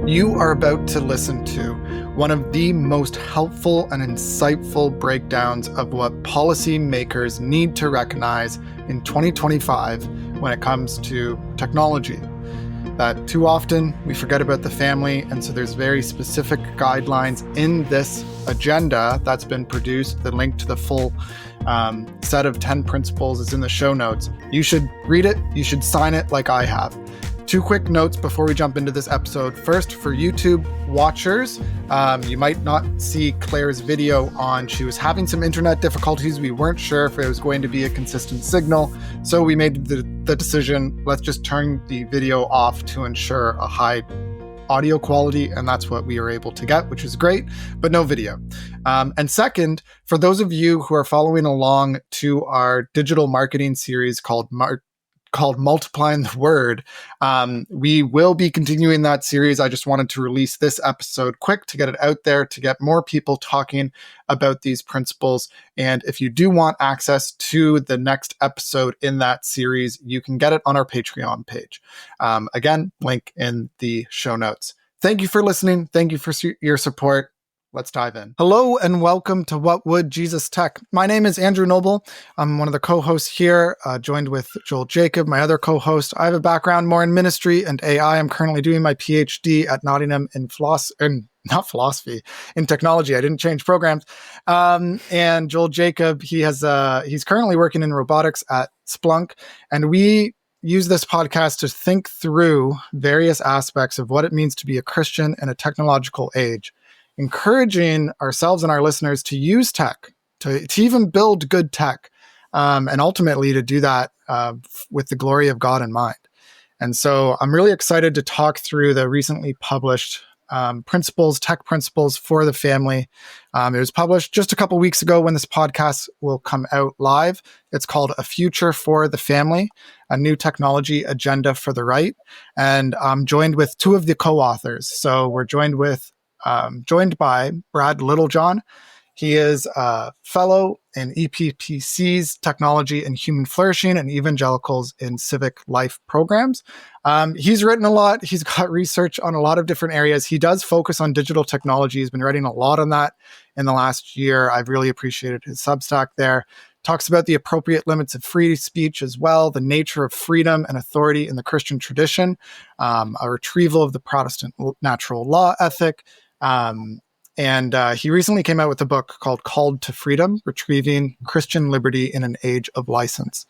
You are about to listen to one of the most helpful and insightful breakdowns of what policymakers need to recognize in 2025 when it comes to technology. That too often we forget about the family, and so there's very specific guidelines in this agenda that's been produced. The link to the full set of 10 principles is in the show notes. You should read it, you should sign it like I have. Two quick notes before we jump into this episode. First, for YouTube watchers, you might not see Claire's video on. She was having some internet difficulties. We weren't sure if it was going to be a consistent signal, so we made the decision, let's just turn the video off to ensure a high audio quality, and that's what we were able to get, which is great, but no video. And second, for those of you who are following along to our digital marketing series called Multiplying the Word, we will be continuing that series. I just wanted to release this episode quick to get it out there, to get more people talking about these principles. And if you do want access to the next episode in that series, you can get it on our Patreon page. Again, link in the show notes. Thank you for listening. Thank you for your support. Let's dive in. Hello and welcome to What Would Jesus Tech? My name is Andrew Noble. I'm one of the co-hosts here, joined with Joel Jacob, my other co-host. I have a background more in ministry and AI. I'm currently doing my PhD at Nottingham in technology. I didn't change programs. And Joel Jacob, he's currently working in robotics at Splunk, and we use this podcast to think through various aspects of what it means to be a Christian in a technological age, encouraging ourselves and our listeners to use tech, to even build good tech, and ultimately to do that with the glory of God in mind. And so I'm really excited to talk through the recently published tech principles for the family. It was published just a couple weeks ago when this podcast will come out live. It's called A Future for the Family, a new technology agenda for the right. And I'm joined with two of the co-authors. So we're joined by Brad Littlejohn. He is a fellow in EPPC's Technology and Human Flourishing and Evangelicals in Civic Life programs. He's written a lot. He's got research on a lot of different areas. He does focus on digital technology. He's been writing a lot on that in the last year. I've really appreciated his Substack there. Talks about the appropriate limits of free speech as well, the nature of freedom and authority in the Christian tradition, a retrieval of the Protestant natural law ethic. And he recently came out with a book called Called to Freedom, Retrieving Christian Liberty in an Age of License.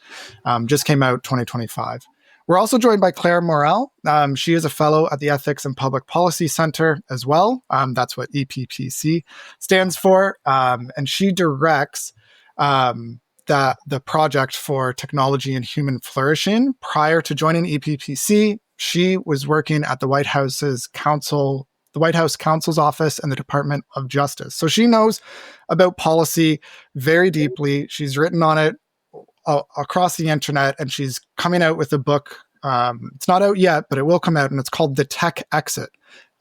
Just came out 2025. We're also joined by Clare Morell. She is a fellow at the Ethics and Public Policy Center as well. That's what EPPC stands for. And she directs the project for technology and human flourishing. Prior to joining EPPC, she was working at the White House Counsel's Office and the Department of Justice. So she knows about policy very deeply. She's written on it across the internet, and she's coming out with a book. It's not out yet, but it will come out, and it's called The Tech Exit,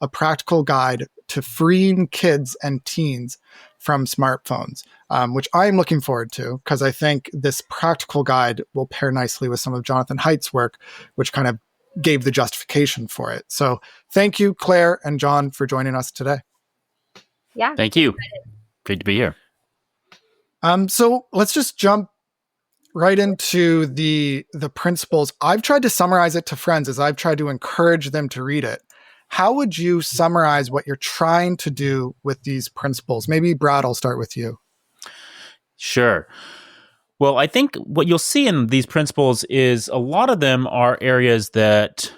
a practical guide to freeing kids and teens from smartphones, which I'm looking forward to because I think this practical guide will pair nicely with some of Jonathan Haidt's work, which kind of gave the justification for it. So thank you, Claire and John, for joining us today. Yeah. Thank you. Great to be here. So let's just jump right into the principles. I've tried to summarize it to friends as I've tried to encourage them to read it. How would you summarize what you're trying to do with these principles? Maybe Brad, I'll start with you. Sure. Well, I think what you'll see in these principles is a lot of them are areas that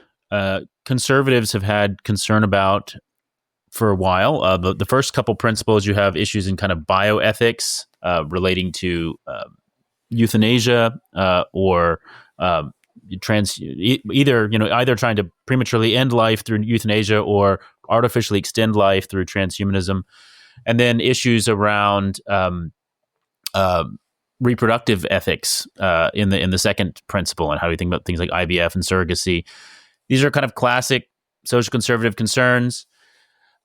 conservatives have had concern about for a while. The first couple principles, you have issues in kind of bioethics relating to euthanasia or either trying to prematurely end life through euthanasia or artificially extend life through transhumanism, and then issues around reproductive ethics in the second principle, and how we think about things like IVF and surrogacy. These are kind of classic social conservative concerns.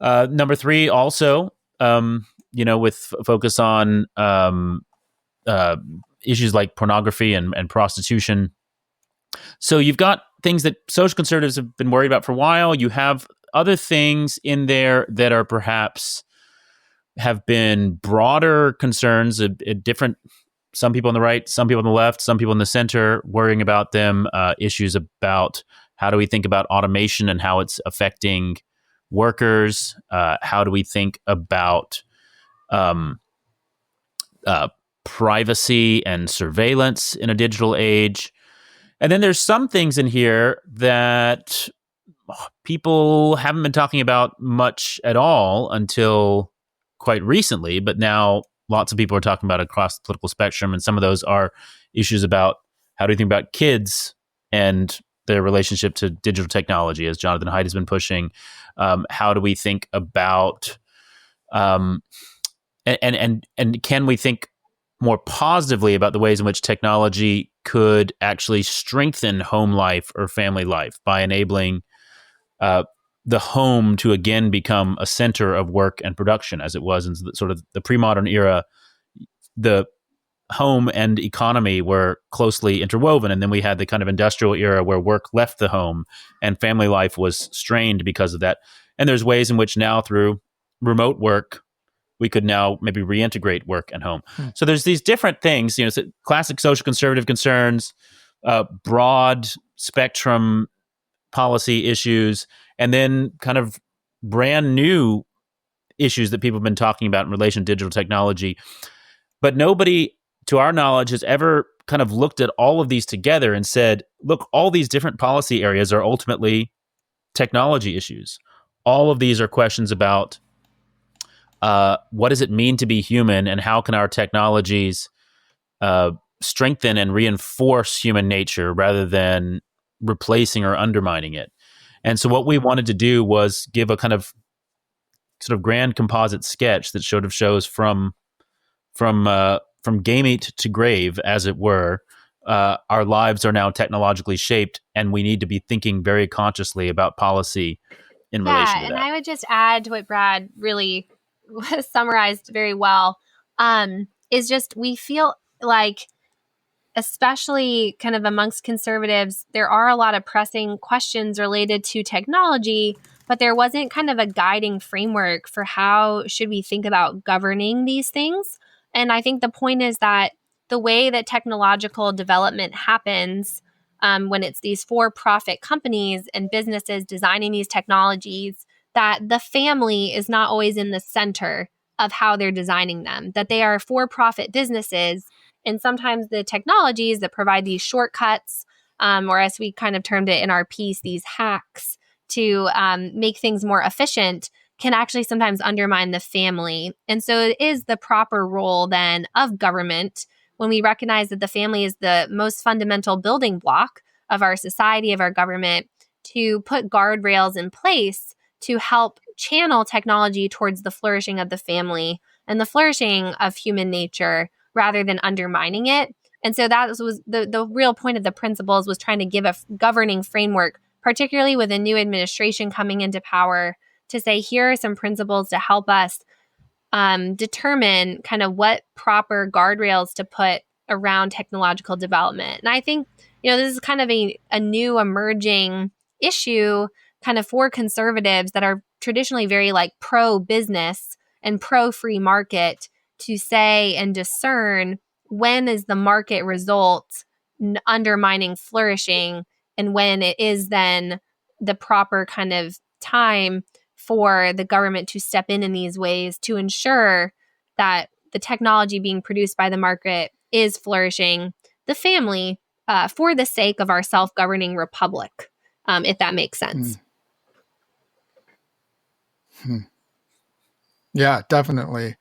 Number three, also, with focus on issues like pornography and prostitution. So you've got things that social conservatives have been worried about for a while. You have other things in there that are perhaps have been broader concerns of different, some people on the right, some people on the left, some people in the center worrying about them, issues about how do we think about automation and how it's affecting workers? How do we think about um, privacy and surveillance in a digital age? And then there's some things in here that people haven't been talking about much at all until quite recently, but now lots of people are talking about across the political spectrum. And some of those are issues about how do you think about kids and their relationship to digital technology, as Jonathan Haidt has been pushing. How do we think about and can we think more positively about the ways in which technology could actually strengthen home life or family life by enabling the home to again become a center of work and production, as it was in sort of the pre-modern era. The home and economy were closely interwoven, and then we had the kind of industrial era where work left the home and family life was strained because of that. And there's ways in which now through remote work, we could now maybe reintegrate work and home. So there's these different things, classic social conservative concerns, broad spectrum policy issues, and then kind of brand new issues that people have been talking about in relation to digital technology. But nobody, to our knowledge, has ever kind of looked at all of these together and said, look, all these different policy areas are ultimately technology issues. All of these are questions about what does it mean to be human, and how can our technologies strengthen and reinforce human nature rather than replacing or undermining it. And so what we wanted to do was give a kind of sort of grand composite sketch that sort of shows from game eat to grave, as it were. Our lives are now technologically shaped, and we need to be thinking very consciously about policy in relation to that. And I would just add to what Brad really summarized very well, is just we feel like, especially kind of amongst conservatives, there are a lot of pressing questions related to technology, but there wasn't kind of a guiding framework for how should we think about governing these things. And I think the point is that the way that technological development happens, when it's these for-profit companies and businesses designing these technologies, that the family is not always in the center of how they're designing them, that they are for-profit businesses. And sometimes the technologies that provide these shortcuts, or as we kind of termed it in our piece, these hacks to make things more efficient, can actually sometimes undermine the family. And so it is the proper role then of government, when we recognize that the family is the most fundamental building block of our society, of our government, to put guardrails in place to help channel technology towards the flourishing of the family and the flourishing of human nature, rather than undermining it. And so that was the real point of the principles, was trying to give a governing framework, particularly with a new administration coming into power, to say, here are some principles to help us determine kind of what proper guardrails to put around technological development. And I think, this is kind of a new emerging issue kind of for conservatives that are traditionally very like pro-business and pro-free market, to say and discern when is the market result undermining flourishing, and when it is then the proper kind of time for the government to step in these ways to ensure that the technology being produced by the market is flourishing the family, for the sake of our self-governing republic, if that makes sense. Yeah, definitely.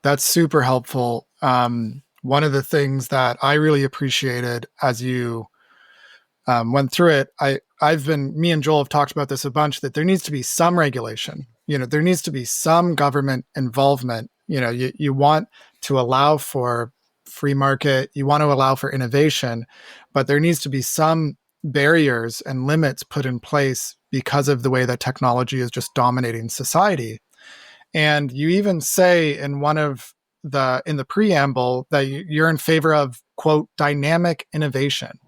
That's super helpful. One of the things that I really appreciated as you went through it, me and Joel have talked about this a bunch, that there needs to be some regulation. There needs to be some government involvement. You want to allow for free market, you want to allow for innovation, but there needs to be some barriers and limits put in place because of the way that technology is just dominating society. And you even say in the preamble that you're in favor of, quote, dynamic innovation.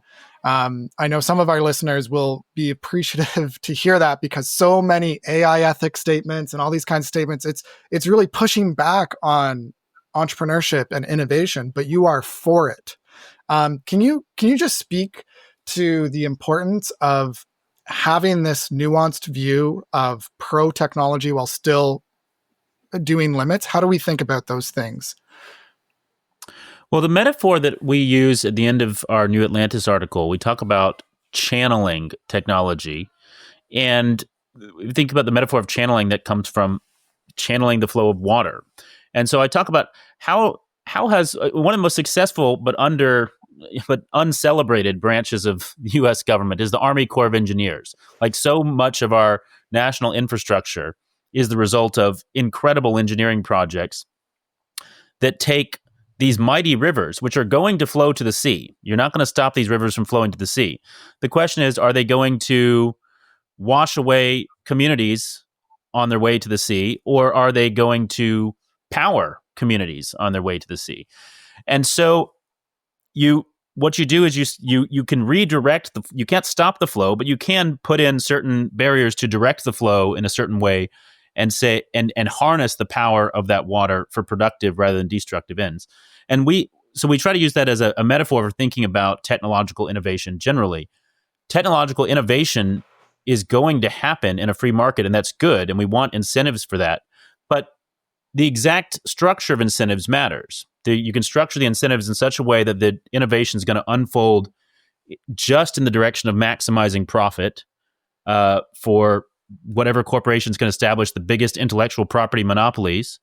I know some of our listeners will be appreciative to hear that, because so many AI ethics statements and all these kinds of statements, it's really pushing back on entrepreneurship and innovation, but you are for it. Can you just speak to the importance of having this nuanced view of pro technology while still doing limits? How do we think about those things? Well, the metaphor that we use at the end of our New Atlantis article, we talk about channeling technology. And we think about the metaphor of channeling that comes from channeling the flow of water. And so I talk about how has one of the most successful but uncelebrated branches of the U.S. government is the Army Corps of Engineers. Like, so much of our national infrastructure is the result of incredible engineering projects that take these mighty rivers, which are going to flow to the sea. You're not going to stop these rivers from flowing to the sea. The question is, are they going to wash away communities on their way to the sea, or are they going to power communities on their way to the sea? And so what you do is you can redirect you can't stop the flow, but you can put in certain barriers to direct the flow in a certain way, and say and harness the power of that water for productive rather than destructive ends. And we try to use that as a metaphor for thinking about technological innovation generally. Technological innovation is going to happen in a free market, and that's good, and we want incentives for that. But the exact structure of incentives matters. You can structure the incentives in such a way that the innovation is going to unfold just in the direction of maximizing profit for whatever corporation is going to establish the biggest intellectual property monopolies,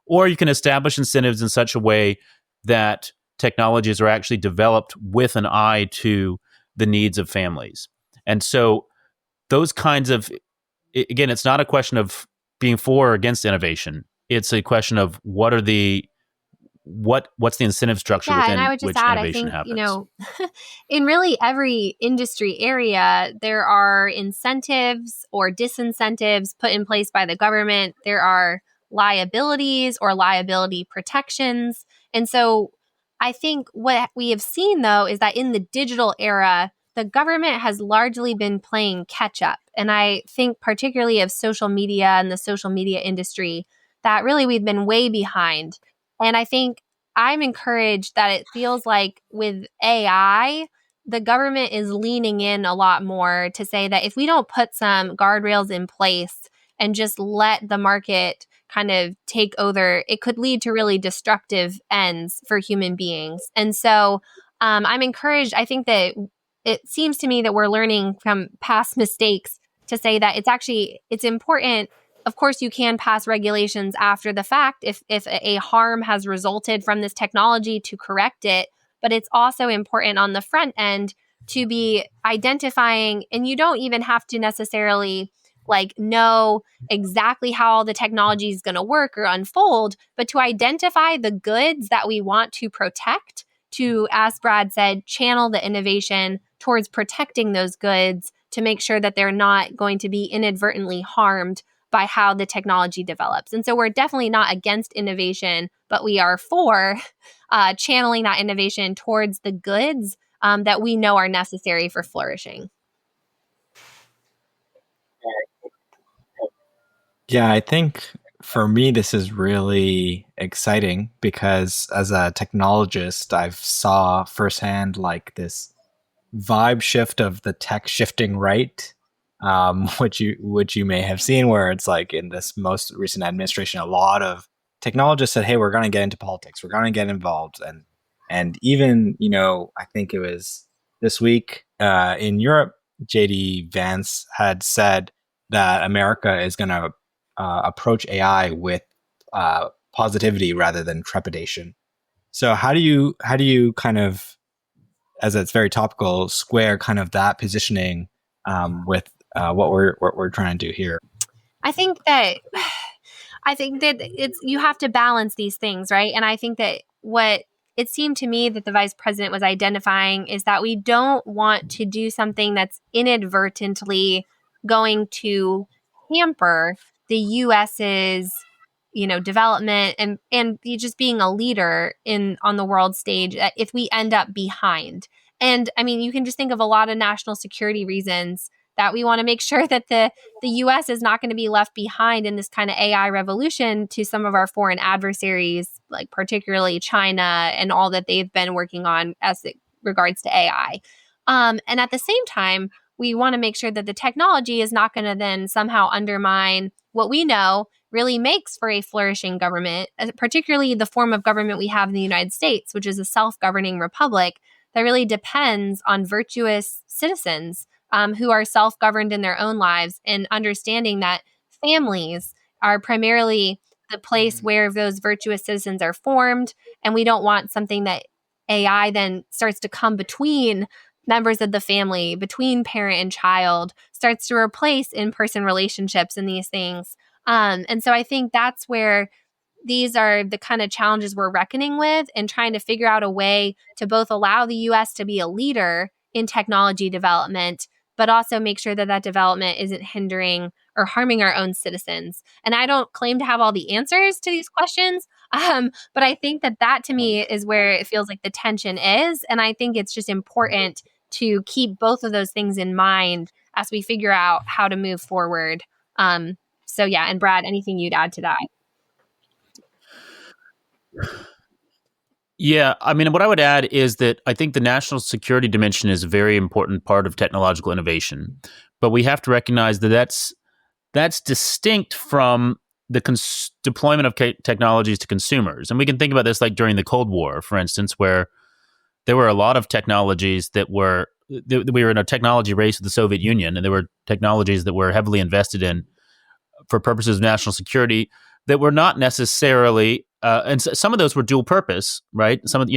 or you can establish incentives in such a way that technologies are actually developed with an eye to the needs of families. And so those kinds of, again, it's not a question of being for or against innovation. It's a question of what's the incentive structure Yeah, and within I would just which add, I innovation think, happens. in really every industry area, there are incentives or disincentives put in place by the government. There are liabilities or liability protections. And so I think what we have seen, though, is that in the digital era, the government has largely been playing catch up. And I think particularly of social media and the social media industry, that really we've been way behind. And I think I'm encouraged that it feels like with AI, the government is leaning in a lot more to say that if we don't put some guardrails in place and just let the market kind of take over, it could lead to really destructive ends for human beings. And so I'm encouraged. I think that it seems to me that we're learning from past mistakes to say that it's important. Of course, you can pass regulations after the fact if a harm has resulted from this technology to correct it. But it's also important on the front end to be identifying, and you don't even have to necessarily know exactly how the technology is going to work or unfold, but to identify the goods that we want to protect, to, as Brad said, channel the innovation towards protecting those goods to make sure that they're not going to be inadvertently harmed by how the technology develops. And so we're definitely not against innovation, but we are for channeling that innovation towards the goods that we know are necessary for flourishing. Yeah, I think for me, this is really exciting because as a technologist, I've saw firsthand like this vibe shift of the tech shifting right, which you may have seen, where it's like in this most recent administration, a lot of technologists said, "Hey, we're going to get into politics. We're going to get involved," and even I think it was this week in Europe, JD Vance had said that America is going to approach AI with positivity rather than trepidation. So how do you kind of, as it's very topical, square kind of that positioning with what we're trying to do here? I think that it's you have to balance these things, right? And I think that what it seemed to me that the vice president was identifying is that we don't want to do something that's inadvertently going to hamper the US's development and just being a leader on the world stage if we end up behind. And I mean, you can just think of a lot of national security reasons that we want to make sure that the US is not going to be left behind in this kind of AI revolution to some of our foreign adversaries, like particularly China and all that they've been working on as it regards to AI. And at the same time, we want to make sure that the technology is not going to then somehow undermine what we know really makes for a flourishing government, particularly the form of government we have in the United States, which is a self-governing republic that really depends on virtuous citizens who are self-governed in their own lives, and understanding that families are primarily the place where those virtuous citizens are formed. And we don't want something that AI then starts to come between members of the family, between parent and child, starts to replace in-person relationships and these things. And so I think that's where these are the kind of challenges we're reckoning with, and trying to figure out a way to both allow the US to be a leader in technology development, but also make sure that that development isn't hindering or harming our own citizens. And I don't claim to have all the answers to these questions, but I think that to me is where it feels like the tension is. And I think it's just important to keep both of those things in mind as we figure out how to move forward. So yeah, and Brad, anything you'd add to that? Yeah, I mean, what I would add is that I think the national security dimension is a very important part of technological innovation, but we have to recognize that that's distinct from the deployment of technologies to consumers. And we can think about this like during the Cold War, for instance, where there were a lot of technologies that we were in a technology race with the Soviet Union, and there were technologies that were heavily invested in for purposes of national security that were not necessarily, and some of those were dual purpose, right? Some of,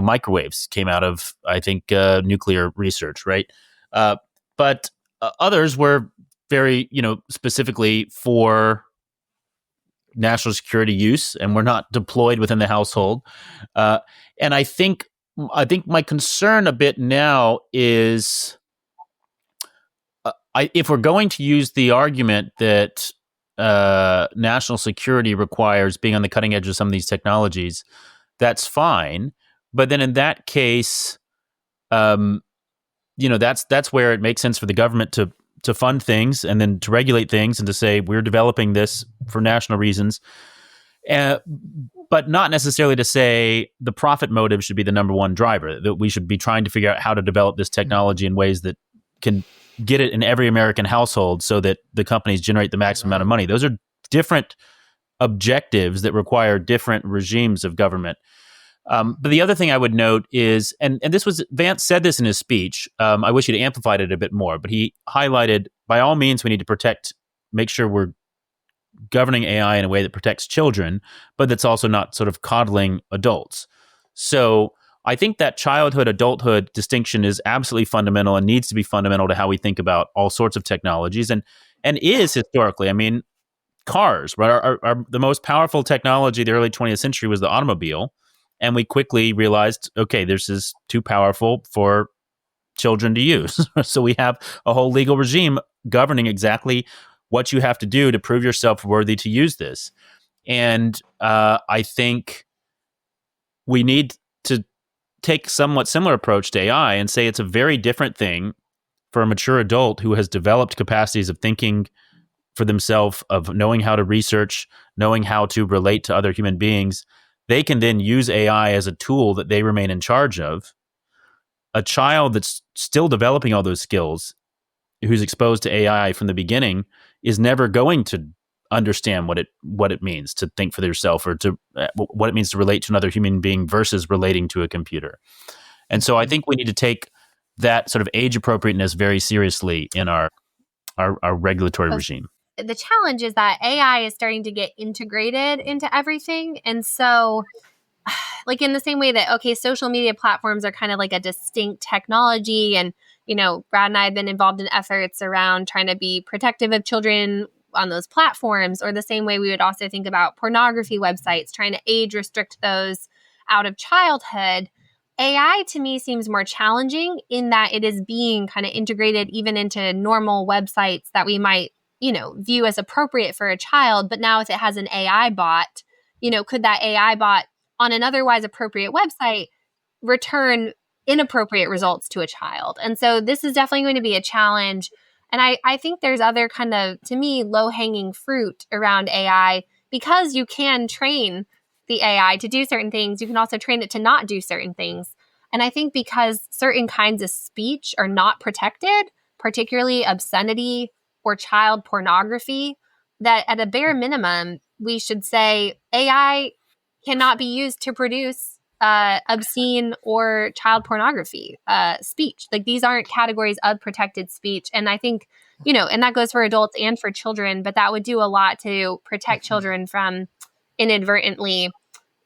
microwaves came out of, I think, nuclear research, right? But others were very, specifically for national security use, and were not deployed within the household. And I think my concern a bit now is, if we're going to use the argument that national security requires being on the cutting edge of some of these technologies, that's fine. But then in that case, that's where it makes sense for the government to fund things and then to regulate things and to say we're developing this for national reasons, but not necessarily to say the profit motive should be the number one driver, that we should be trying to figure out how to develop this technology in ways that can get it in every American household so that the companies generate the maximum amount of money. Those are different objectives that require different regimes of government. But the other thing I would note is, and this was, Vance said this in his speech, I wish he'd amplified it a bit more, but he highlighted, by all means, we need to make sure we're governing AI in a way that protects children, but that's also not sort of coddling adults. So I think that childhood-adulthood distinction is absolutely fundamental and needs to be fundamental to how we think about all sorts of technologies, and is historically. I mean, cars, right? Are the most powerful technology of the early 20th century was the automobile, and we quickly realized, okay, this is too powerful for children to use. So we have a whole legal regime governing exactly what you have to do to prove yourself worthy to use this. And I think we need to take somewhat similar approach to AI and say it's a very different thing for a mature adult who has developed capacities of thinking for themselves, of knowing how to research, knowing how to relate to other human beings. They can then use AI as a tool that they remain in charge of. A child that's still developing all those skills, who's exposed to AI from the beginning, is never going to understand what it means to think for themselves, or to what it means to relate to another human being versus relating to a computer. And so I think we need to take that sort of age appropriateness very seriously in our regulatory regime. The challenge is that AI is starting to get integrated into everything. And so, like, in the same way that, okay, social media platforms are kind of like a distinct technology. And, Brad and I have been involved in efforts around trying to be protective of children on those platforms, or the same way we would also think about pornography websites, trying to age restrict those out of childhood. AI to me seems more challenging in that it is being kind of integrated even into normal websites that we might, view as appropriate for a child. But now if it has an AI bot, could that AI bot on an otherwise appropriate website return inappropriate results to a child. And so this is definitely going to be a challenge. And I think there's other kind of, to me, low-hanging fruit around AI, because you can train the AI to do certain things. You can also train it to not do certain things. And I think because certain kinds of speech are not protected, particularly obscenity or child pornography, that at a bare minimum, we should say AI cannot be used to produce obscene or child pornography speech. Like, these aren't categories of protected speech. And I think, and that goes for adults and for children, but that would do a lot to protect children from inadvertently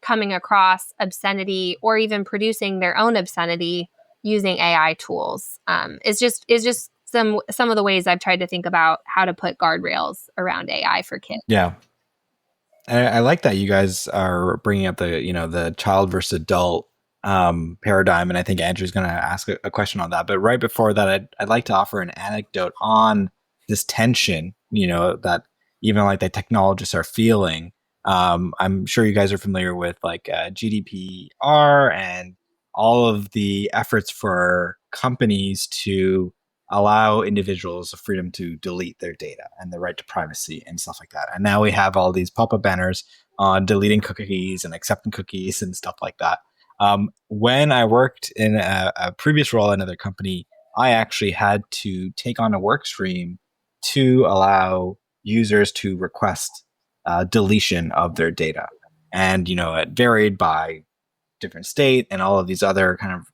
coming across obscenity or even producing their own obscenity using AI tools. It's just some of the ways I've tried to think about how to put guardrails around AI for kids. Yeah. And I like that you guys are bringing up the child versus adult paradigm. And I think Andrew's going to ask a question on that. But right before that, I'd like to offer an anecdote on this tension, that even like the technologists are feeling. I'm sure you guys are familiar with like GDPR and all of the efforts for companies to allow individuals the freedom to delete their data and the right to privacy and stuff like that. And now we have all these pop-up banners on deleting cookies and accepting cookies and stuff like that. When I worked in a previous role at another company, I actually had to take on a work stream to allow users to request deletion of their data. And, it varied by different state and all of these other kind of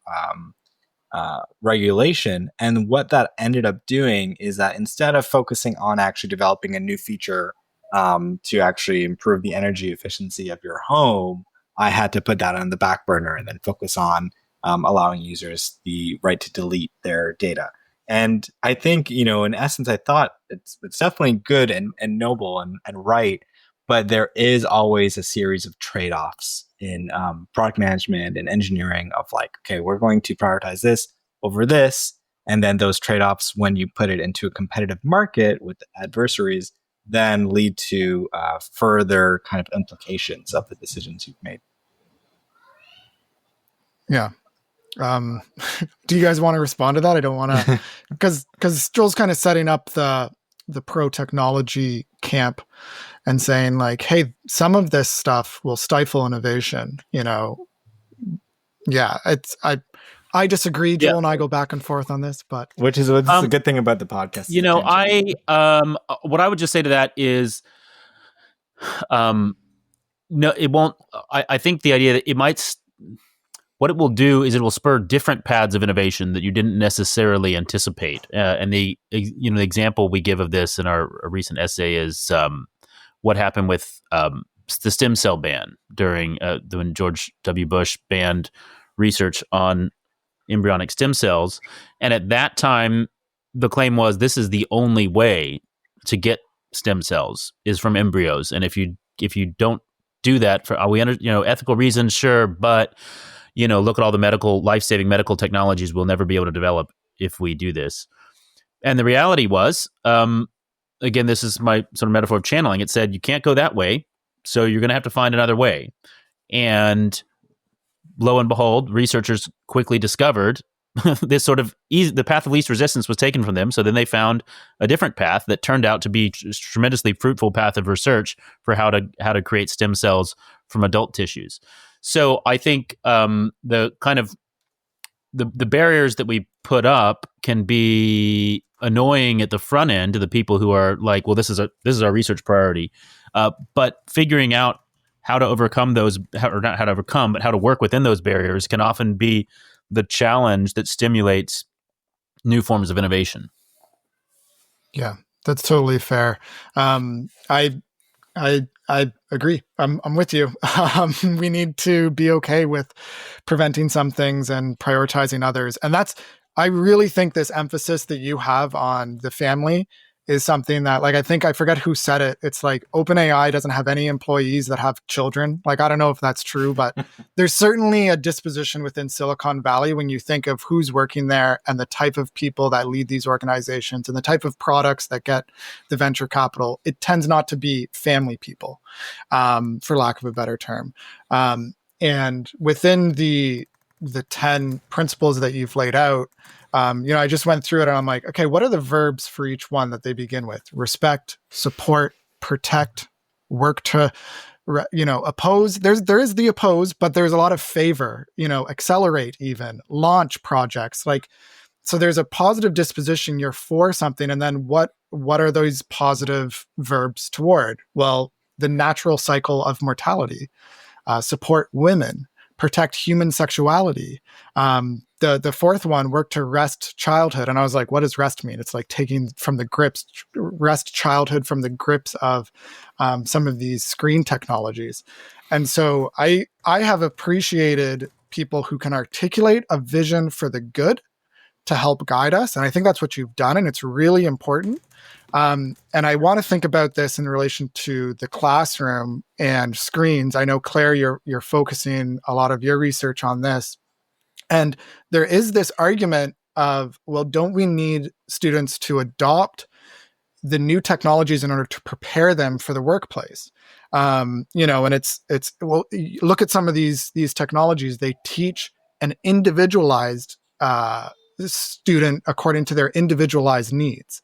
regulation. And what that ended up doing is that instead of focusing on actually developing a new feature to actually improve the energy efficiency of your home, I had to put that on the back burner and then focus on allowing users the right to delete their data. And I think, in essence, I thought it's definitely good and noble and right, but there is always a series of trade-offs in product management and engineering of like, okay, we're going to prioritize this over this. And then those trade-offs, when you put it into a competitive market with adversaries, then lead to further kind of implications of the decisions you've made. Yeah. Do you guys want to respond to that? I don't want to, because Joel's kind of setting up the pro technology camp and saying like, hey, some of this stuff will stifle innovation. Yeah, I disagree. Joel and I go back and forth on this, but which is a good thing about the podcast. What I would just say to that is, no, it won't. I think the idea that it might. What it will do is it will spur different paths of innovation that you didn't necessarily anticipate. And the example we give of this in our recent essay is what happened with the stem cell ban during when George W. Bush banned research on embryonic stem cells. And at that time, the claim was this is the only way to get stem cells is from embryos. And if you don't do that for ethical reasons, sure, but look at all the life-saving medical technologies we'll never be able to develop if we do this. And the reality was, again, this is my sort of metaphor of channeling. It said, you can't go that way, so you're going to have to find another way. And lo and behold, researchers quickly discovered this sort of the path of least resistance was taken from them. So then they found a different path that turned out to be a tremendously fruitful path of research for how to create stem cells from adult tissues. So I think the kind of the barriers that we put up can be annoying at the front end to the people who are like, well, this is our research priority. But figuring out how to overcome those, or not how to overcome, but how to work within those barriers can often be the challenge that stimulates new forms of innovation. Yeah, that's totally fair. I agree. I'm with you. We need to be okay with preventing some things and prioritizing others. And I really think this emphasis that you have on the family is something that, like, I forget who said it. It's like OpenAI doesn't have any employees that have children. Like, I don't know if that's true, but there's certainly a disposition within Silicon Valley when you think of who's working there and the type of people that lead these organizations and the type of products that get the venture capital. It tends not to be family people, for lack of a better term. And within the the 10 principles that you've laid out, I just went through it and I'm like, okay, what are the verbs for each one that they begin with? Respect, support, protect, work to, oppose. There is the oppose, but there's a lot of favor, accelerate, even launch projects. So there's a positive disposition. You're for something. And then what are those positive verbs toward? Well, the natural cycle of mortality, support women, protect human sexuality. The fourth one, work to rest childhood. And I was like, what does rest mean? It's like taking rest childhood from the grips of some of these screen technologies. And so I have appreciated people who can articulate a vision for the good to help guide us. And I think that's what you've done. And it's really important. And I want to think about this in relation to the classroom and screens. I know, Claire, you're focusing a lot of your research on this. And there is this argument of, well, don't we need students to adopt the new technologies in order to prepare them for the workplace? And well, look at some of these technologies. They teach an individualized student according to their individualized needs.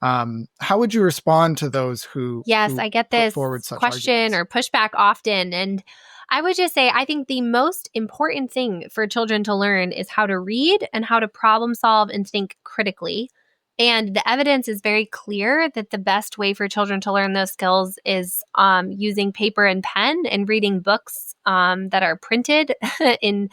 How would you respond to those who I get this question or pushback often, and I would just say I think the most important thing for children to learn is how to read and how to problem solve and think critically. And the evidence is very clear that the best way for children to learn those skills is using paper and pen and reading books that are printed in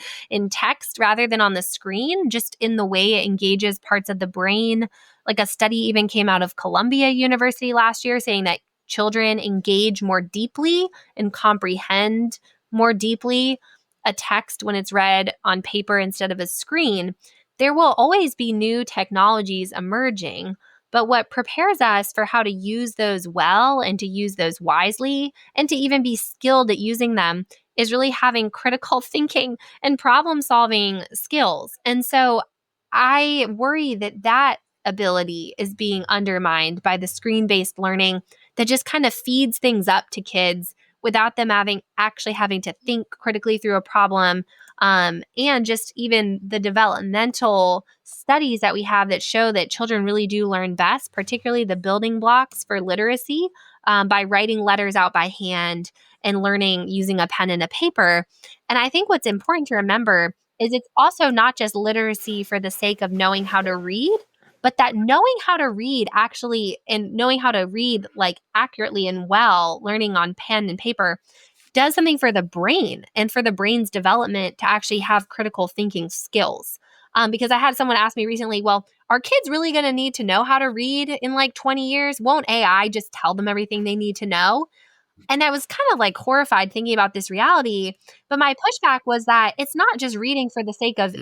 text rather than on the screen, just in the way it engages parts of the brain. Like a study even came out of Columbia University last year saying that children engage more deeply and comprehend more deeply a text when it's read on paper instead of a screen. There will always be new technologies emerging, but what prepares us for how to use those well and to use those wisely and to even be skilled at using them is really having critical thinking and problem solving skills. And so I worry that ability is being undermined by the screen-based learning that just kind of feeds things up to kids without them actually having to think critically through a problem. And just even the developmental studies that we have that show that children really do learn best, particularly the building blocks for literacy, by writing letters out by hand and learning using a pen and a paper. And I think what's important to remember is it's also not just literacy for the sake of knowing how to read, but that knowing how to read actually, and knowing how to read like accurately and well, learning on pen and paper, does something for the brain and for the brain's development to actually have critical thinking skills. Because I had someone ask me recently, well, are kids really going to need to know how to read in like 20 years? Won't AI just tell them everything they need to know? And I was kind of like horrified thinking about this reality. But my pushback was that it's not just reading for the sake of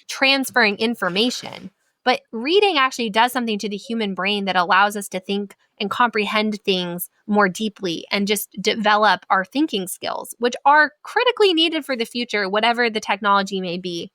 transferring information, but reading actually does something to the human brain that allows us to think and comprehend things more deeply and just develop our thinking skills, which are critically needed for the future, whatever the technology may be.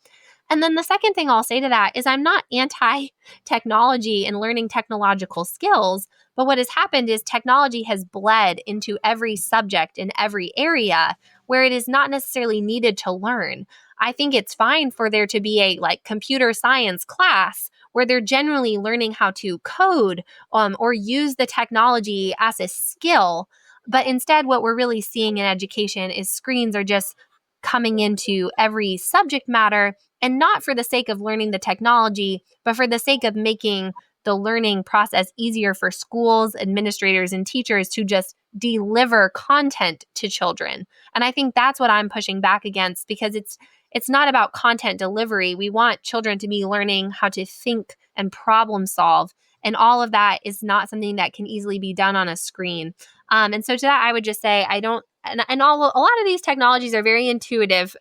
And then the second thing I'll say to that is I'm not anti-technology and learning technological skills, but what has happened is technology has bled into every subject in every area where it is not necessarily needed to learn. I think it's fine for there to be a like computer science class where they're generally learning how to code or use the technology as a skill. But instead, what we're really seeing in education is screens are just coming into every subject matter, and not for the sake of learning the technology, but for the sake of making the learning process easier for schools, administrators, and teachers to just deliver content to children. And I think that's what I'm pushing back against, because it's not about content delivery. We want children to be learning how to think and problem solve. And all of that is not something that can easily be done on a screen. And so to that, I would just say, a lot of these technologies are very intuitive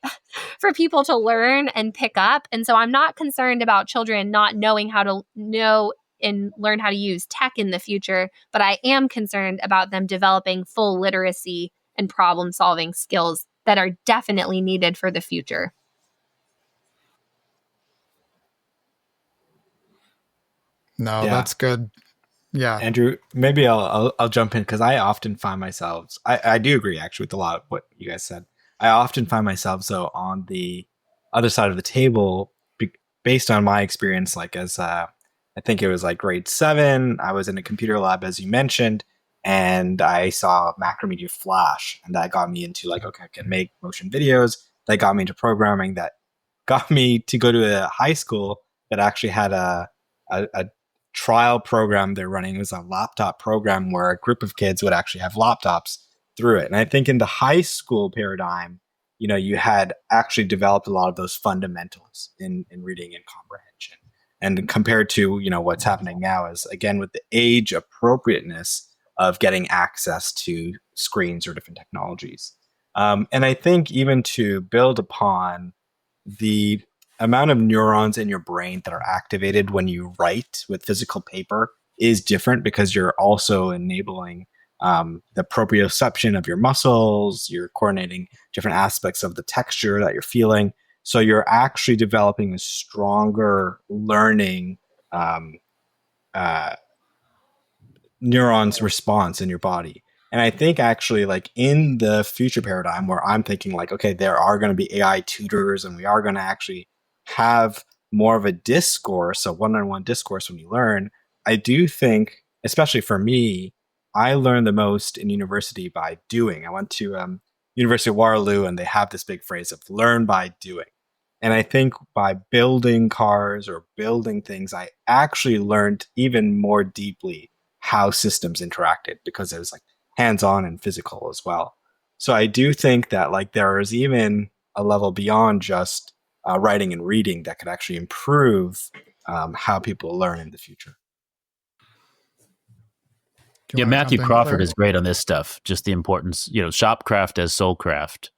for people to learn and pick up. And so I'm not concerned about children not knowing how to know and learn how to use tech in the future, but I am concerned about them developing full literacy and problem solving skills that are definitely needed for the future. No, that's good. Yeah. Andrew, maybe I'll jump in, because I often find myself, I do agree actually with a lot of what you guys said. I often find myself on the other side of the table, based on my experience, like as I think it was like grade 7, I was in a computer lab, as you mentioned, and I saw Macromedia Flash, and that got me into like, okay, I can make motion videos. That got me into programming. That got me to go to a high school that actually had a trial program they're running. It was a laptop program where a group of kids would actually have laptops through it. And I think in the high school paradigm, you had actually developed a lot of those fundamentals in reading and comprehension. And compared to, what's happening now is, again, with the age appropriateness of getting access to screens or different technologies. And I think even to build upon the amount of neurons in your brain that are activated when you write with physical paper is different, because you're also enabling the proprioception of your muscles. You're coordinating different aspects of the texture that you're feeling. So you're actually developing a stronger learning neurons response in your body. And I think actually, like in the future paradigm where I'm thinking like, okay, there are going to be AI tutors and we are going to actually have more of a discourse, a one-on-one discourse when you learn, I do think, especially for me, I learned the most in university by doing. I went to University of Waterloo, and they have this big phrase of learn by doing. And I think by building cars or building things, I actually learned even more deeply how systems interacted, because it was like hands-on and physical as well. So I do think that like there is even a level beyond just writing and reading that could actually improve how people learn in the future. Yeah, Matthew Crawford is great on this stuff. Just the importance, shopcraft as soulcraft.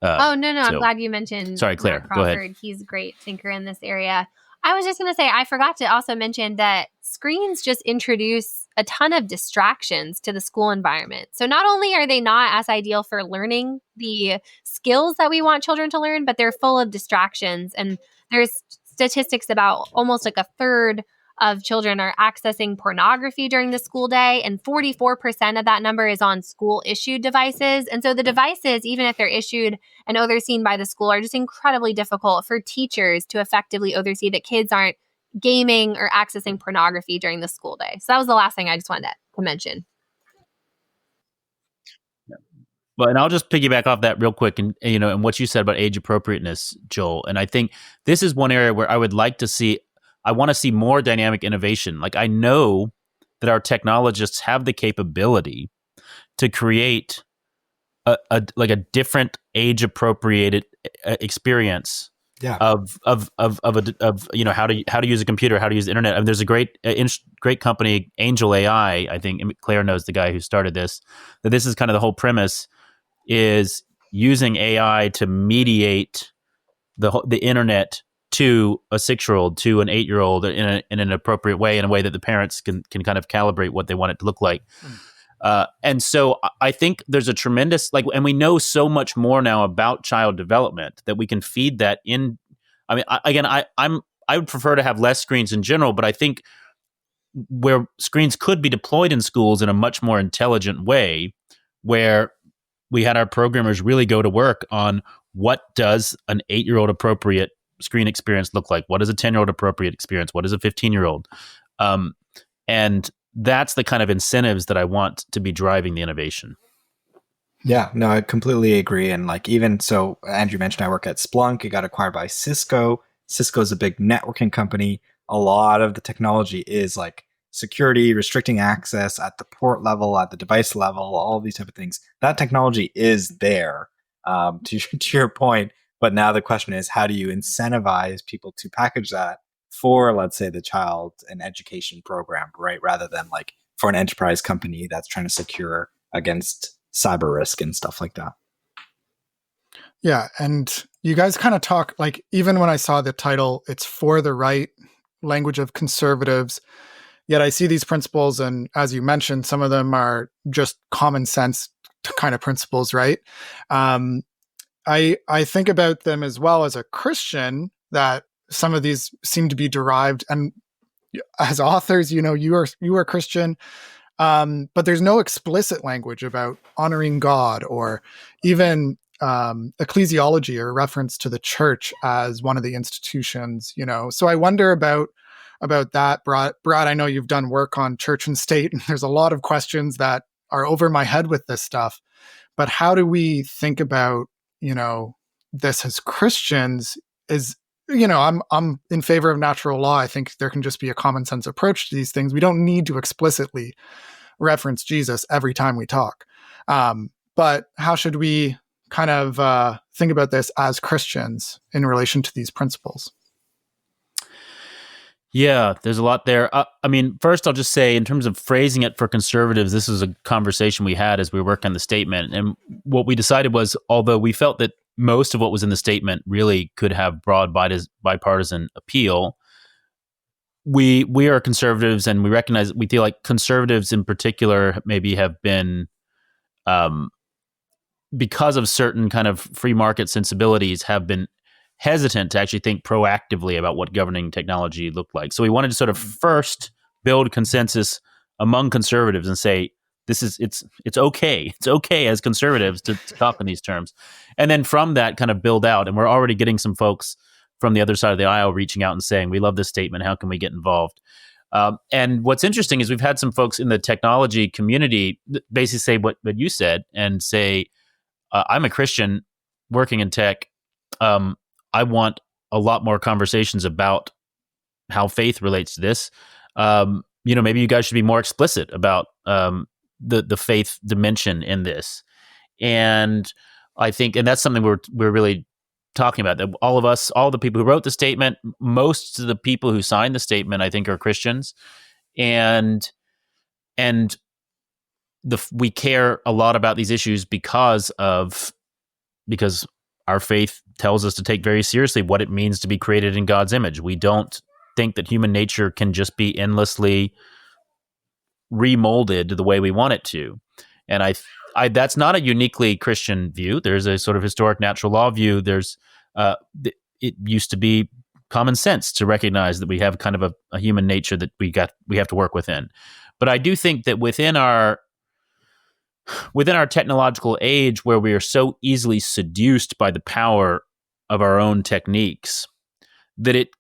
I'm glad you mentioned. Sorry, Claire. Matt Crawford. Go ahead. He's a great thinker in this area. I was just going to say, I forgot to also mention that screens just introduce a ton of distractions to the school environment. So not only are they not as ideal for learning the skills that we want children to learn, but they're full of distractions. And there's statistics about almost like a third of children are accessing pornography during the school day, and 44% of that number is on school-issued devices. And so the devices, even if they're issued and overseen by the school, are just incredibly difficult for teachers to effectively oversee that kids aren't gaming or accessing pornography during the school day. So that was the last thing I just wanted to mention. Well, and I'll just piggyback off that real quick, and and what you said about age appropriateness, Joel. And I think this is one area where I would like to see. I want to see more dynamic innovation. Like, I know that our technologists have the capability to create a different age appropriated experience. Yeah. Of how to use a computer, how to use the internet. I mean, there's a great company, Angel AI. I think Claire knows the guy who started this. That this is kind of the whole premise, is using AI to mediate the internet to a 6-year-old, to an 8-year-old in an appropriate way, in a way that the parents can kind of calibrate what they want it to look like. And so I think there's a tremendous, and we know so much more now about child development that we can feed that in. I mean, I would prefer to have less screens in general, but I think where screens could be deployed in schools in a much more intelligent way, where we had our programmers really go to work on what does an 8-year-old appropriate screen experience look like? What does a 10-year-old appropriate experience? What is a 15-year-old? And that's the kind of incentives that I want to be driving the innovation. Yeah, no, I completely agree. And even so, Andrew mentioned I work at Splunk. It got acquired by Cisco. Cisco is a big networking company. A lot of the technology is like security, restricting access at the port level, at the device level, all these type of things. That technology is there, to your point. But now the question is, how do you incentivize people to package that for, let's say, the child and education program, right? Rather than for an enterprise company that's trying to secure against cyber risk and stuff like that. Yeah. And you guys kind of talk, even when I saw the title, it's for the right, language of conservatives. Yet I see these principles, and as you mentioned, some of them are just common sense kind of principles, right? I think about them as well as a Christian, that some of these seem to be derived, and as authors, you are Christian, but there's no explicit language about honoring God, or even ecclesiology or reference to the church as one of the institutions, So I wonder about that. Brad, I know you've done work on church and state, and there's a lot of questions that are over my head with this stuff. But how do we think about, this as Christians? I'm in favor of natural law. I think there can just be a common sense approach to these things. We don't need to explicitly reference Jesus every time we talk. But how should we kind of think about this as Christians in relation to these principles? Yeah, there's a lot there. First I'll just say in terms of phrasing it for conservatives, this is a conversation we had as we were working on the statement. And what we decided was, although we felt that most of what was in the statement really could have broad bipartisan appeal, we are conservatives, and we recognize, we feel like conservatives in particular maybe have been, because of certain kind of free market sensibilities, have been hesitant to actually think proactively about what governing technology looked like. So we wanted to sort of first build consensus among conservatives and say, it's okay. It's okay as conservatives to talk in these terms. And then from that kind of build out. And we're already getting some folks from the other side of the aisle reaching out and saying, we love this statement. How can we get involved? And what's interesting is we've had some folks in the technology community basically say what you said, and say, I'm a Christian working in tech. I want a lot more conversations about how faith relates to this. Maybe you guys should be more explicit about the faith dimension in this. And I think, and that's something we're really talking about, that all of us, all the people who wrote the statement, most of the people who signed the statement, I think, are Christians. And we care a lot about these issues because our faith tells us to take very seriously what it means to be created in God's image. We don't think that human nature can just be endlessly remolded the way we want it to. And I that's not a uniquely Christian view. There's a sort of historic natural law view. There's it used to be common sense to recognize that we have kind of a human nature that we have to work within. But I do think that within our technological age, where we are so easily seduced by the power of our own techniques, that it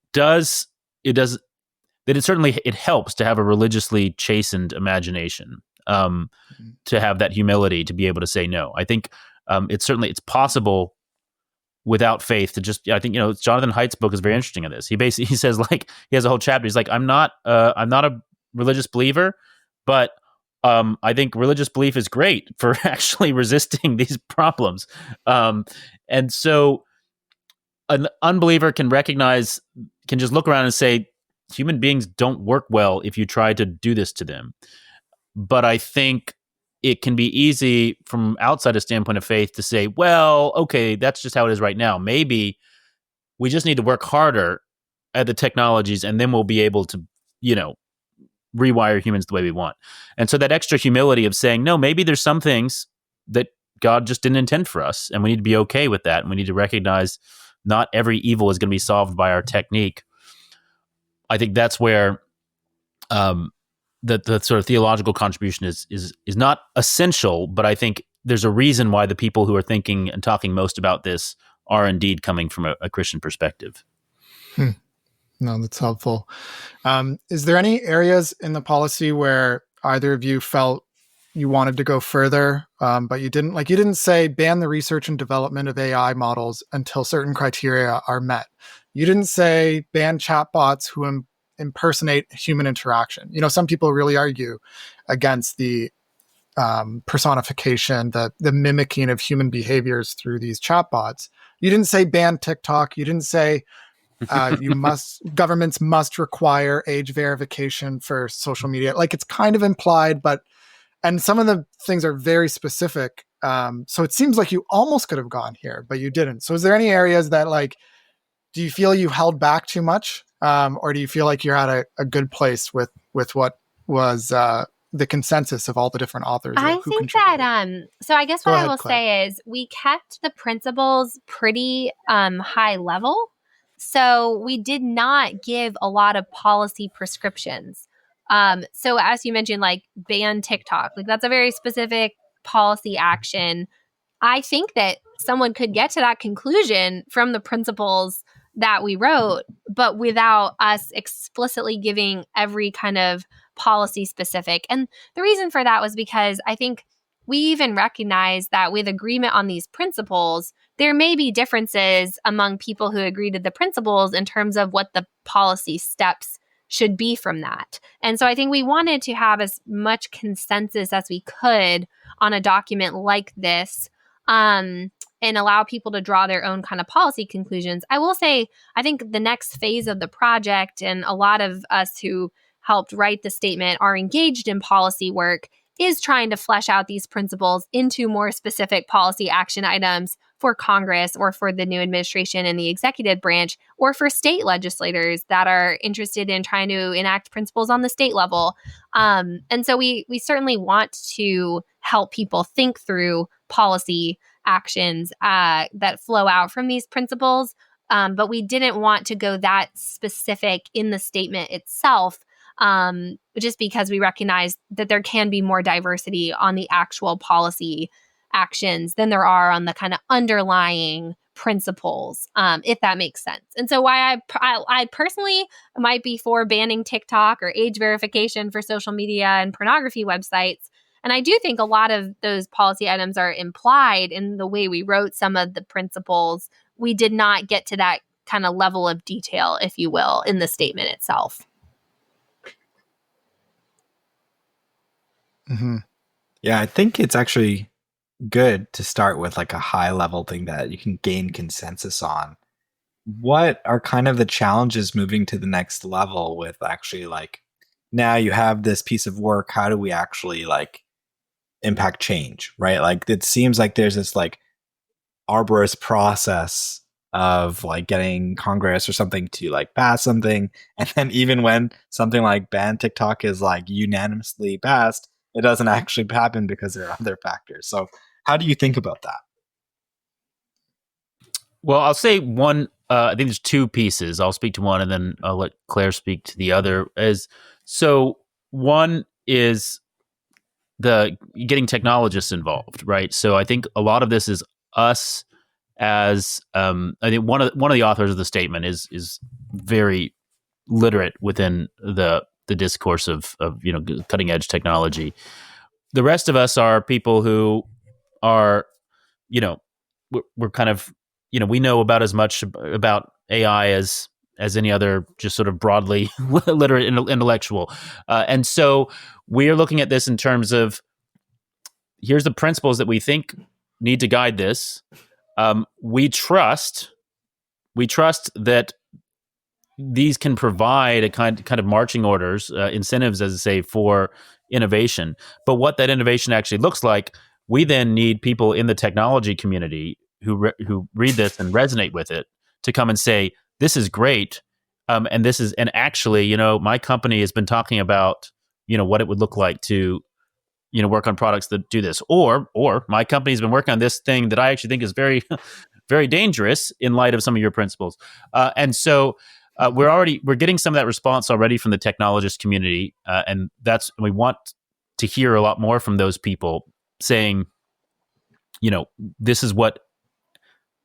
certainly helps to have a religiously chastened imagination, to have that humility to be able to say no. I think it's possible without faith to just, I think, Jonathan Haidt's book is very interesting in this. He says, like, he has a whole chapter. He's like, I'm not a religious believer, but I think religious belief is great for actually resisting these problems. And so an unbeliever can just look around and say, human beings don't work well if you try to do this to them. But I think it can be easy from outside a standpoint of faith to say, well, okay, that's just how it is right now. Maybe we just need to work harder at the technologies, and then we'll be able to, rewire humans the way we want. And so that extra humility of saying, no, maybe there's some things that God just didn't intend for us, and we need to be okay with that. And we need to recognize not every evil is going to be solved by our technique. I think that's where the sort of theological contribution is not essential, but I think there's a reason why the people who are thinking and talking most about this are indeed coming from a Christian perspective. No, that's helpful. Is there any areas in the policy where either of you felt you wanted to go further, but you didn't? Like, you didn't say ban the research and development of AI models until certain criteria are met. You didn't say ban chatbots who impersonate human interaction. Some people really argue against the personification, the mimicking of human behaviors through these chatbots. You didn't say ban TikTok. You didn't say governments must require age verification for social media. Like, it's kind of implied, and some of the things are very specific. So it seems like you almost could have gone here, but you didn't. So is there any areas that, like, do you feel you held back too much? Or do you feel like you're at a good place with what was the consensus of all the different authors? I think that, so I guess what I will say is we kept the principles pretty high level. So we did not give a lot of policy prescriptions. So as you mentioned, like ban TikTok, like that's a very specific policy action. I think that someone could get to that conclusion from the principles that we wrote, but without us explicitly giving every kind of policy specific. And the reason for that was because I think we even recognize that with agreement on these principles, there may be differences among people who agree to the principles in terms of what the policy steps should be from that. And so I think we wanted to have as much consensus as we could on a document like this, and allow people to draw their own kind of policy conclusions. I will say, I think the next phase of the project, and a lot of us who helped write the statement are engaged in policy work, is trying to flesh out these principles into more specific policy action items for Congress or for the new administration and the executive branch, or for state legislators that are interested in trying to enact principles on the state level. And so we certainly want to help people think through policy actions that flow out from these principles. But we didn't want to go that specific in the statement itself, just because we recognize that there can be more diversity on the actual policy actions than there are on the kind of underlying principles, if that makes sense. And so why I personally might be for banning TikTok or age verification for social media and pornography websites. And I do think a lot of those policy items are implied in the way we wrote some of the principles. We did not get to that kind of level of detail, if you will, in the statement itself. Mm-hmm. Yeah, I think it's actually good to start with like a high level thing that you can gain consensus on. What are kind of the challenges moving to the next level with actually like, now you have this piece of work, how do we actually like impact change, right? Like it seems like there's this like arborist process of like getting Congress or something to like pass something, and then even when something like ban TikTok is like unanimously passed, it doesn't actually happen because there are other factors. So how do you think about that? Well, I'll say one. I think there's two pieces. I'll speak to one, and then I'll let Claire speak to the other. So one is the getting technologists involved, right? So I think a lot of this is us as I think one of the authors of the statement is very literate within the discourse of cutting edge technology. The rest of us are people who are, we're kind of, we know about as much about AI as any other just sort of broadly literate intellectual. And so we're looking at this in terms of, here's the principles that we think need to guide this. We trust that these can provide a kind of marching orders, incentives, as I say, for innovation. But what that innovation actually looks like, we then need people in the technology community who read this and resonate with it to come and say, this is great. And actually, my company has been talking about, what it would look like to, work on products that do this, or my company's been working on this thing that I actually think is very, very dangerous in light of some of your principles. And so we're getting some of that response already from the technologist community. And we want to hear a lot more from those people saying, this is what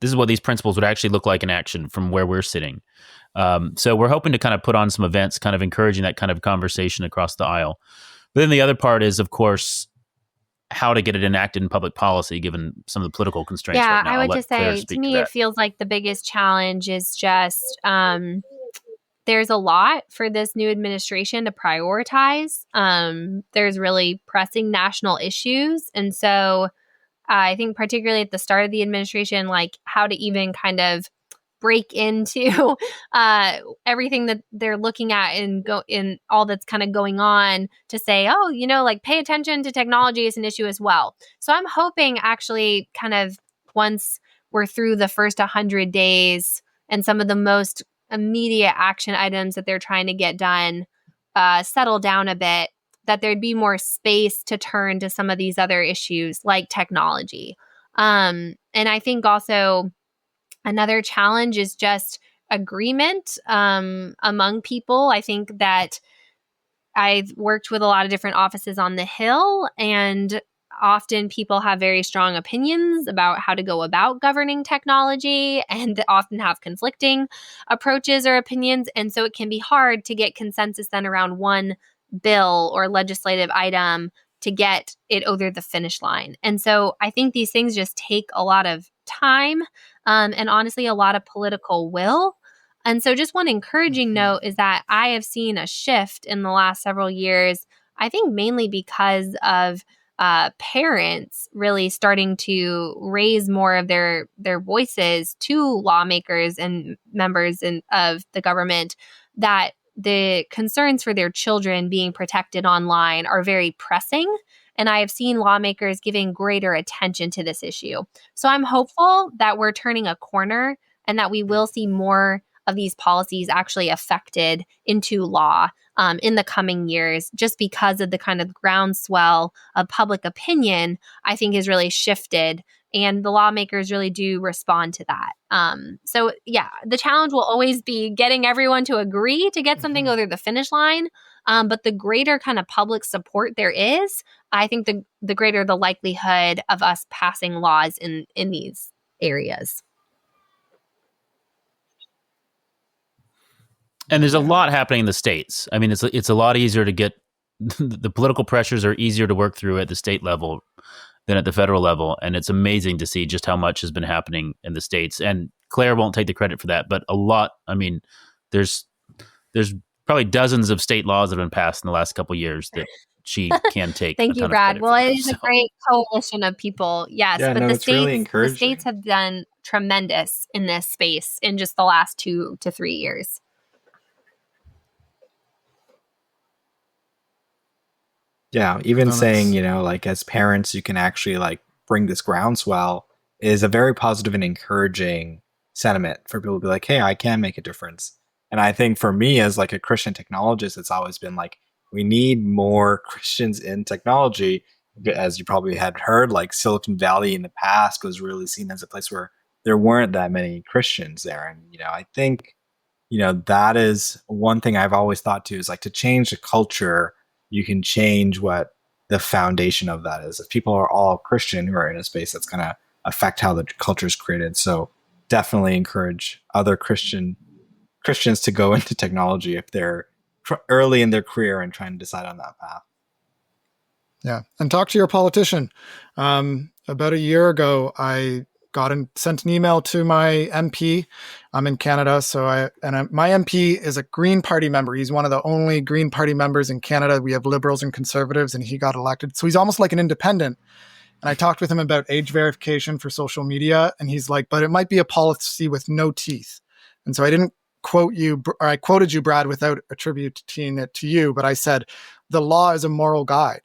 these principles would actually look like in action from where we're sitting. So we're hoping to kind of put on some events, kind of encouraging that kind of conversation across the aisle. But then the other part is, of course, how to get it enacted in public policy, given some of the political constraints right now. I would just say, to me, it feels like the biggest challenge is just there's a lot for this new administration to prioritize. There's really pressing national issues. And so I think particularly at the start of the administration, like how to even kind of break into everything that they're looking at and go in all that's kind of going on to say, oh, like pay attention to technology as an issue as well. So I'm hoping actually kind of once we're through the first 100 days and some of the most immediate action items that they're trying to get done settle down a bit, that there'd be more space to turn to some of these other issues like technology. And I think also another challenge is just agreement among people. I think that I've worked with a lot of different offices on the Hill, and often people have very strong opinions about how to go about governing technology and often have conflicting approaches or opinions. And so it can be hard to get consensus then around one bill or legislative item to get it over the finish line. And so I think these things just take a lot of time and honestly, a lot of political will. And so just one encouraging note is that I have seen a shift in the last several years, I think mainly because of parents really starting to raise more of their voices to lawmakers and members of the government, that the concerns for their children being protected online are very pressing. And I have seen lawmakers giving greater attention to this issue. So I'm hopeful that we're turning a corner and that we will see more of these policies actually affected into law in the coming years, just because of the kind of groundswell of public opinion, I think has really shifted. And the lawmakers really do respond to that. So yeah, the challenge will always be getting everyone to agree to get something over the finish line. But the greater kind of public support there is, I think the greater the likelihood of us passing laws in these areas. And there's a lot happening in the states. I mean, it's a lot easier to get the political pressures are easier to work through at the state level than at the federal level. And it's amazing to see just how much has been happening in the states. And Claire won't take the credit for that, but a lot. I mean, there's probably dozens of state laws that have been passed in the last couple of years that she can take. Thank you, Brad. Well, it is a great coalition of people. Yes, Yeah, but no, the it's really states, encouraging. the states have done tremendous in this space in just the last 2 to 3 years. Yeah, even No, saying, that's- like as parents, you can actually like bring this groundswell is a very positive and encouraging sentiment for people to be like, hey, I can make a difference. And I think for me as like a Christian technologist, it's always been like, we need more Christians in technology. As you probably had heard, like Silicon Valley in the past was really seen as a place where there weren't that many Christians there. And, I think, that is one thing I've always thought too, is like to change the culture, you can change what the foundation of that is. If people are all Christian who are in a space, that's going to affect how the culture is created. So definitely encourage other Christians to go into technology if they're early in their career and trying to decide on that path. Yeah. And talk to your politician. About a year ago, I sent an email to my MP. I'm in Canada, my MP is a Green Party member. He's one of the only Green Party members in Canada. We have Liberals and Conservatives, and he got elected. So he's almost like an independent. And I talked with him about age verification for social media, and he's like, but it might be a policy with no teeth. And so I didn't quote you, or I quoted you, Brad, without attributing it to you, but I said, the law is a moral guide.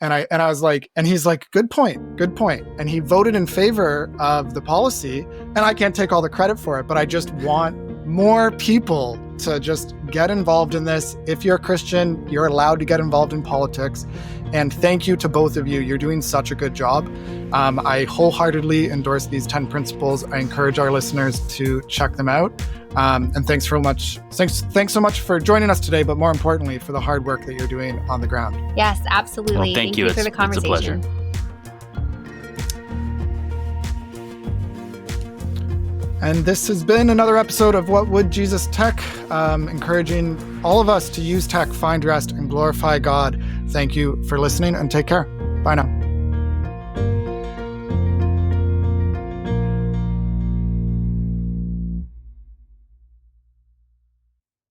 And I was like, and he's like, good point. And he voted in favor of the policy, and I can't take all the credit for it, but I just want more people to just get involved in this. If you're a Christian, you're allowed to get involved in politics. And thank you to both of you. You're doing such a good job. I wholeheartedly endorse these 10 principles. I encourage our listeners to check them out. And thanks so much for joining us today, but more importantly, for the hard work that you're doing on the ground. Yes, absolutely. Well, thank you for the conversation. It's a pleasure. And this has been another episode of What Would Jesus Tech, encouraging all of us to use tech, find rest, and glorify God. Thank you for listening, and take care.